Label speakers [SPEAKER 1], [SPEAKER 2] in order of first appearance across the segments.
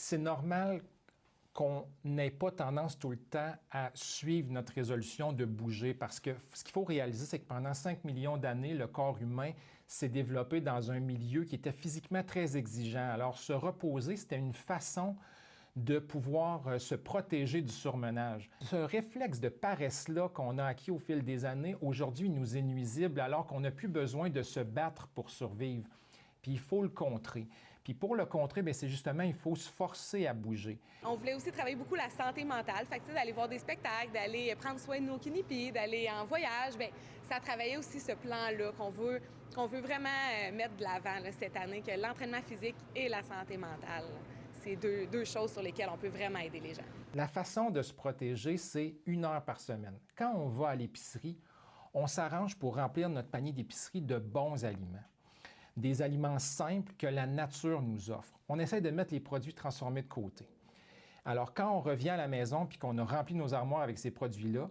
[SPEAKER 1] c'est normal qu'on n'ait pas tendance tout le temps à suivre notre résolution de bouger parce que ce qu'il faut réaliser, c'est que pendant 5 millions d'années, le corps humain s'est développé dans un milieu qui était physiquement très exigeant. Alors, se reposer, c'était une façon de pouvoir se protéger du surmenage. Ce réflexe de paresse-là qu'on a acquis au fil des années, aujourd'hui, nous est nuisible alors qu'on n'a plus besoin de se battre pour survivre. Puis il faut le contrer. Puis pour le contrer, bien, c'est justement, il faut se forcer à bouger.
[SPEAKER 2] On voulait aussi travailler beaucoup la santé mentale, fait que d'aller voir des spectacles, d'aller prendre soin de nos kinipi, d'aller en voyage, bien, ça travaillait aussi ce plan-là qu'on veut vraiment mettre de l'avant là, cette année, que l'entraînement physique et la santé mentale, c'est deux choses sur lesquelles on peut vraiment aider les gens.
[SPEAKER 1] La façon de se protéger, c'est 1 heure par semaine. Quand on va à l'épicerie, on s'arrange pour remplir notre panier d'épicerie de bons aliments. Des aliments simples que la nature nous offre. On essaie de mettre les produits transformés de côté. Alors, quand on revient à la maison puis qu'on a rempli nos armoires avec ces produits-là,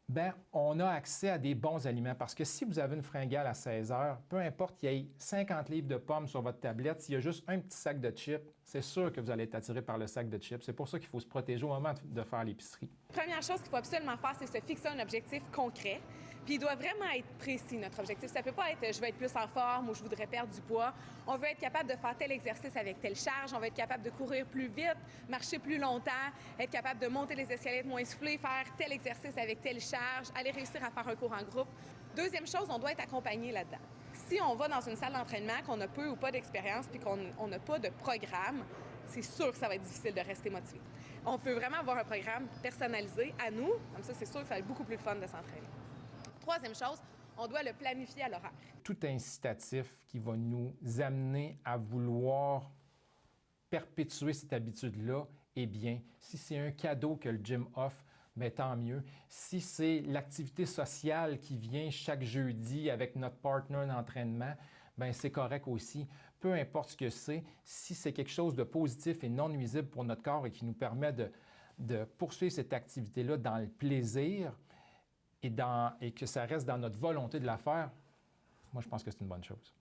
[SPEAKER 1] bien, on a accès à des bons aliments. Parce que si vous avez une fringale à 16 heures, peu importe qu'il y ait 50 livres de pommes sur votre tablette, s'il y a juste un petit sac de chips, c'est sûr que vous allez être attiré par le sac de chips. C'est pour ça qu'il faut se protéger au moment de faire l'épicerie.
[SPEAKER 2] Première chose qu'il faut absolument faire, c'est se fixer un objectif concret. Puis il doit vraiment être précis, notre objectif. Ça ne peut pas être « je veux être plus en forme » ou « je voudrais perdre du poids ». On veut être capable de faire tel exercice avec telle charge, on veut être capable de courir plus vite, marcher plus longtemps, être capable de monter les escaliers moins essoufflé, faire tel exercice avec telle charge, aller réussir à faire un cours en groupe. Deuxième chose, on doit être accompagné là-dedans. Si on va dans une salle d'entraînement, qu'on a peu ou pas d'expérience puis qu'on n'a pas de programme, c'est sûr que ça va être difficile de rester motivé. On peut vraiment avoir un programme personnalisé à nous, comme ça c'est sûr que ça va être beaucoup plus fun de s'entraîner. Troisième chose, on doit le planifier à l'horaire.
[SPEAKER 1] Tout incitatif qui va nous amener à vouloir perpétuer cette habitude-là est bien. Si c'est un cadeau que le gym offre, bien, tant mieux. Si c'est l'activité sociale qui vient chaque jeudi avec notre partner d'entraînement, bien, c'est correct aussi. Peu importe ce que c'est, si c'est quelque chose de positif et non nuisible pour notre corps et qui nous permet de poursuivre cette activité-là dans le plaisir, et que ça reste dans notre volonté de la faire, moi, je pense que c'est une bonne chose.